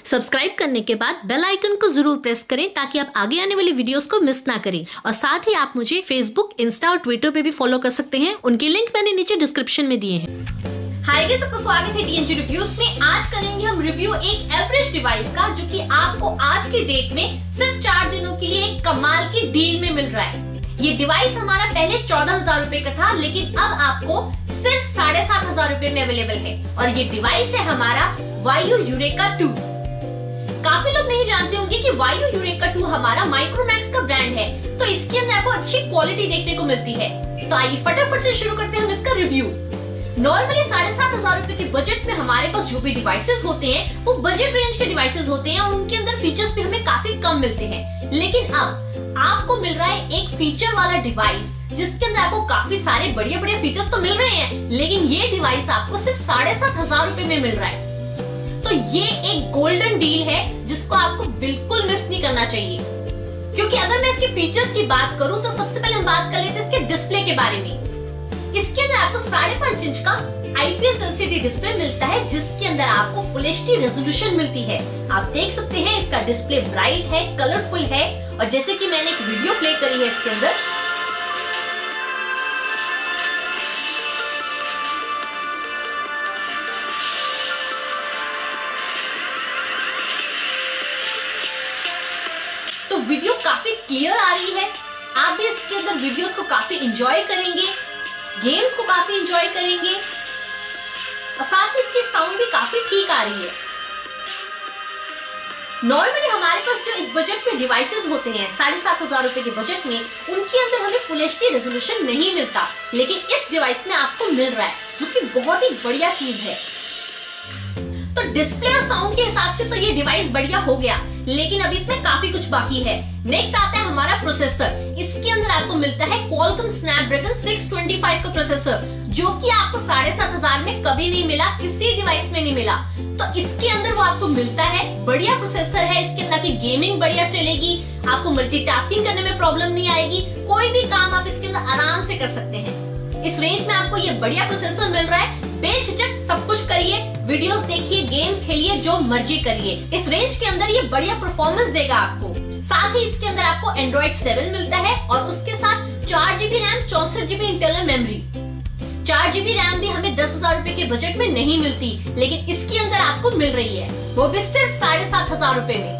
Subscribe करने के बाद बेल आइकन को जरूर प्रेस करें ताकि आप आगे आने वाली वीडियोस को मिस ना करें। और साथ ही आप मुझे फेसबुक, इंस्टा और ट्विटर पे भी फॉलो कर सकते हैं। उनके लिंक मैंने नीचे डिस्क्रिप्शन में दिए हैं। हाय गाइस, सबको स्वागत है डीएनजी रिव्यूज में। आज करेंगे हम रिव्यू एक एवरेज डिवाइस का, जो कि आपको आज के डेट में सिर्फ 4 दिनों के लिए एक कमाल की डील में मिल रहा है। ये डिवाइस हमारा पहले 14,000 रुपए का था, लेकिन अब आपको सिर्फ 7,500 रुपए में अवेलेबल है। और ये डिवाइस है हमारा वायु यूरेका 2। काफी लोग नहीं जानते होंगे कि वायु यूरेका 2 हमारा माइक्रोमैक्स का ब्रांड है, तो इसके अंदर आपको अच्छी क्वालिटी देखने को मिलती है। तो आइए फटाफट से शुरू करते हैं हम इसका रिव्यू। नॉर्मली 7,500 रुपए के बजट में हमारे पास जो भी डिवाइसेस होते हैं वो बजट रेंज के डिवाइसेस होते हैं और उनके अंदर फीचर्स भी हमें काफी कम मिलते हैं। लेकिन अब आपको मिल रहा है एक फीचर वाला डिवाइस, जिसके अंदर आपको काफी सारे बढ़िया बढ़िया फीचर्स तो मिल रहे हैं, लेकिन ये डिवाइस आपको सिर्फ 7,500 रुपए में मिल रहा है। तो ये एक गोल्डन डील है जिसको आपको बिल्कुल मिस नहीं करना चाहिए। क्योंकि अगर मैं इसके फीचर्स की बात करूं तो सबसे पहले हम बात कर लेते हैं इसके डिस्प्ले के बारे में। इसके अंदर आपको 5.5 इंच का IPS LCD डिस्प्ले मिलता है, जिसके अंदर आपको फुल HD रेजोल्यूशन मिलती है। आप देख सकते हैं इसका डिस्प्ले ब्राइट है, कलरफुल है, और जैसे कि मैंने एक वीडियो प्ले करी है इसके अंदर, तो वीडियो काफी क्लियर आ रही है। आप भी इसके अंदर वीडियोस को काफी एंजॉय करेंगे, गेम्स को काफी एंजॉय करेंगे, और साथ ही इसकी साउंड भी काफी ठीक आ रही है। नॉर्मली हमारे पास जो इस बजट में डिवाइसेस होते हैं 7,500 रुपए के बजट में, उनके अंदर हमें फुल HD रेजोल्यूशन नहीं मिलता, लेकिन इस डिवाइस में आपको मिल रहा है, जो कि बहुत ही बढ़िया चीज है। तो डिस्प्ले और साउंड के हिसाब से तो ये डिवाइस बढ़िया हो गया, लेकिन अभी इसमें काफी कुछ बाकी है। नेक्स्ट आता है हमारा प्रोसेसर। इसके अंदर आपको मिलता है Qualcomm Snapdragon 625 का प्रोसेसर, जो कि आपको 7,500 में कभी नहीं मिला, किसी डिवाइस में नहीं मिला। तो इसके अंदर वो आपको मिलता है, बढ़िया प्रोसेसर है। इसके अंदर आपकी गेमिंग बढ़िया चलेगी, आपको मल्टीटास्किंग करने में प्रॉब्लम नहीं आएगी, कोई भी काम आप इसके अंदर आराम से कर सकते हैं। इस रेंज में आपको ये बढ़िया प्रोसेसर मिल रहा है। बेझिझक सब कुछ करिए, वीडियोस देखिए, गेम्स खेलिए, जो मर्जी करिए। इस रेंज के अंदर ये बढ़िया परफॉर्मेंस देगा आपको। साथ ही इसके अंदर आपको Android 7 मिलता है, और उसके साथ 4GB RAM, 64GB internal memory. 4GB RAM भी हमें 10,000 रुपए के बजट में नहीं मिलती, लेकिन इसके अंदर आपको मिल रही है, वो भी सिर्फ 7,500 रुपए में।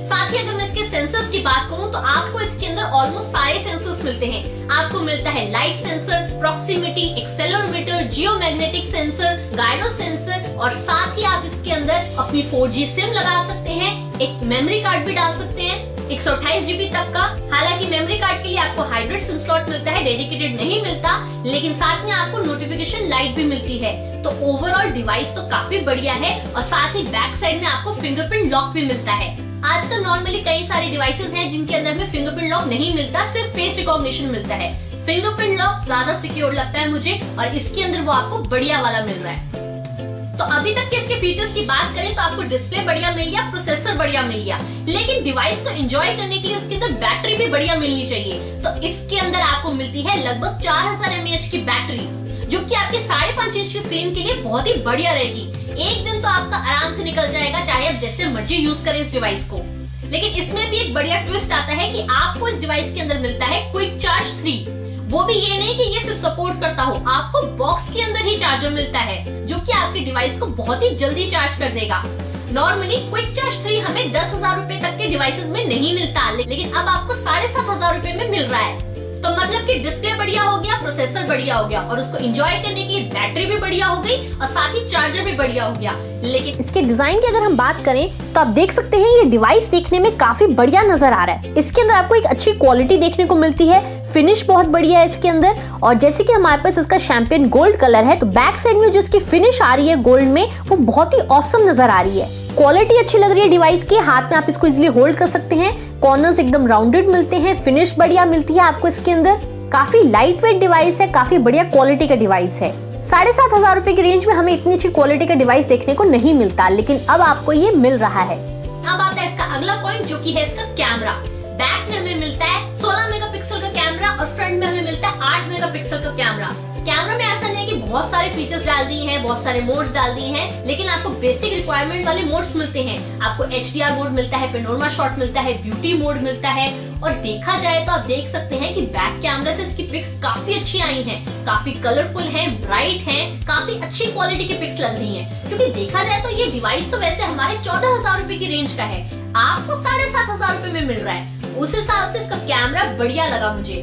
साथ ही अगर मैं इसके सेंसर्स की बात करूं तो आपको इसके अंदर ऑलमोस्ट सारे सेंसर्स मिलते हैं। आपको मिलता है light sensor, proximity, accelerometer, geomagnetic sensor, gyro sensor, और साथ ही आप इसके अंदर अपनी 4G सिम लगा सकते हैं, एक मेमोरी कार्ड भी डाल सकते हैं 128GB तक का। हालांकि मेमोरी कार्ड के लिए आपको हाइब्रिड सिम स्लॉट मिलता है, डेडिकेटेड नहीं मिलता, लेकिन साथ में आपको नोटिफिकेशन लाइट भी मिलती है। तो ओवरऑल डिवाइस तो काफी बढ़िया है, और साथ ही बैक साइड में आपको फिंगरप्रिंट लॉक भी मिलता है। आजकल नॉर्मली कई सारे डिवाइसेस हैं जिनके अंदर में फिंगरप्रिंट लॉक नहीं मिलता, सिर्फ फेस रिकॉग्निशन मिलता है। फिंगरप्रिंट लॉक ज्यादा सिक्योर लगता है मुझे, और इसके अंदर वो आपको बढ़िया वाला मिल रहा है। तो अभी तक के इसके फीचर्स की बात करें तो आपको डिस्प्ले बढ़िया मिल गया, प्रोसेसर बढ़िया मिल गया, लेकिन डिवाइस को एंजॉय करने के लिए उसके अंदर बैटरी भी बढ़िया मिलनी चाहिए। तो इसके अंदर आपको मिलती है लगभग 4000 mAh की बैटरी, जो कि आपके 5.5 इंच की स्क्रीन के लिए बहुत ही बढ़िया रहेगी। एक दिन तो आपका आराम से निकल जाएगा, चाहे आप जैसे मर्जी यूज करें इस डिवाइस को। लेकिन इसमें भी एक बढ़िया ट्विस्ट आता है कि आपको इस डिवाइस के अंदर मिलता है क्विक चार्ज 3। वो भी ये नहीं कि ये सिर्फ सपोर्ट करता हो, आपको बॉक्स के अंदर ही चार्जर मिलता है, जो कि आपके डिवाइस को बहुत ही जल्दी चार्ज कर देगा। नॉर्मली क्विक चार्ज 3 हमें 10,000 रुपए तक के डिवाइसेस में नहीं मिलता, लेकिन अब आपको 7,500 रुपए में मिल रहा है। तो मतलब कि डिस्प्ले बढ़िया हो गया, प्रोसेसर बढ़िया हो गया, और उसको एंजॉय करने के लिए बैटरी भी बढ़िया हो गई, और साथ ही चार्जर भी बढ़िया हो गया। लेकिन इसके डिजाइन की अगर हम बात करें तो आप देख सकते हैं ये डिवाइस देखने में काफी बढ़िया नजर आ रहा है। इसके अंदर आपको एक अच्छी क्वालिटी देखने को मिलती है, फिनिश बहुत बढ़िया है इसके अंदर, और जैसे कि हमारे पास इसका शैंपियन गोल्ड कलर है, तो बैक साइड में जो इसकी फिनिश आ रही है गोल्ड में, वो बहुत ही ऑसम नजर आ रही है। क्वालिटी अच्छी लग रही है डिवाइस की, हाथ में आप इसको इजिली होल्ड कर सकते हैं, कॉर्नर्स एकदम राउंडेड मिलते हैं, फिनिश बढ़िया मिलती है आपको इसके अंदर। काफी लाइट वेट डिवाइस है, काफी बढ़िया क्वालिटी का डिवाइस है। 7,500 रुपए की रेंज में हमें इतनी अच्छी क्वालिटी का डिवाइस देखने को नहीं मिलता, लेकिन अब आपको ये मिल रहा है। अब आता है इसका अगला पॉइंट, जो कि है इसका कैमरा। बैक में हमें मिलता है 16 मेगापिक्सल का कैमरा, और फ्रंट में हमें मिलता है 8 मेगापिक्सल का कैमरा। कैमरा में ऐसा नहीं है कि बहुत सारे फीचर्स डाल दिए हैं, बहुत सारे मोड्स डाल दिए हैं, लेकिन आपको बेसिक रिक्वायरमेंट वाले मोड्स मिलते हैं। आपको HDR मोड मिलता है, पेनोरमा शॉट मिलता है, ब्यूटी मोड मिलता है। और देखा जाए तो आप देख सकते हैं कि बैक कैमरा से इसकी पिक्स काफी अच्छी आई हैं, काफी कलरफुल हैं, ब्राइट हैं, काफी अच्छी क्वालिटी की पिक्स लग रही हैं। क्योंकि देखा जाए तो ये डिवाइस तो वैसे हमारे 14,000 रुपए की रेंज का है, आपको 7,500 रुपए में मिल रहा है। उस हिसाब से इसका कैमरा बढ़िया लगा मुझे।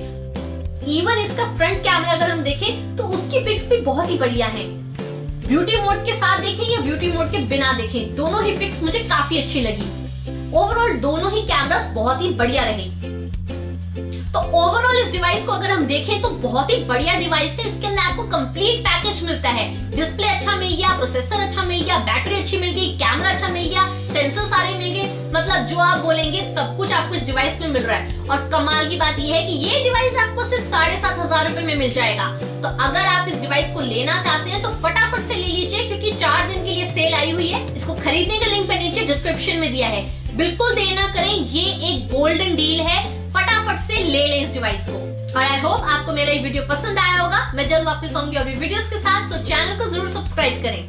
इवन इसका फ्रंट कैमरा अगर हम देखें तो उसकी पिक्स भी बहुत ही बढ़िया हैं। ब्यूटी मोड के साथ देखें या ब्यूटी मोड के बिना देखें, दोनों ही पिक्स मुझे काफी अच्छी लगी। ओवरऑल दोनों ही कैमरास बहुत ही बढ़िया रहे। तो ओवरऑल इस डिवाइस को अगर हम देखें तो बहुत ही बढ़िया डिवाइस है। इसके अंदर आपको कंप्लीट पैकेज मिलता है। डिस्प्ले अच्छा मिल गया, प्रोसेसर अच्छा मिल गया, बैटरी अच्छी मिल गई, कैमरा अच्छा मिल गया, सेंसर सारे मिल गए, मतलब जो आप बोलेंगे सब कुछ आपको इस डिवाइस में मिल रहा है। और कमाल की बात यह है कि ये डिवाइस आपको सिर्फ 7,500 रुपए में मिल जाएगा। तो अगर आप इस डिवाइस को लेना चाहते हैं तो फटाफट से ले लीजिए, क्योंकि 4 दिन के लिए सेल आई हुई है। इसको खरीदने का लिंक नीचे डिस्क्रिप्शन में दिया है। बिल्कुल देर ना करें, ये एक गोल्डन डील है, फटाफट से ले लें इस डिवाइस को। और आई होप आपको मेरा ये वीडियो पसंद आया होगा। मैं जल्द वापस आऊंगी अभी वीडियोस के साथ, सो चैनल को जरूर सब्सक्राइब करें।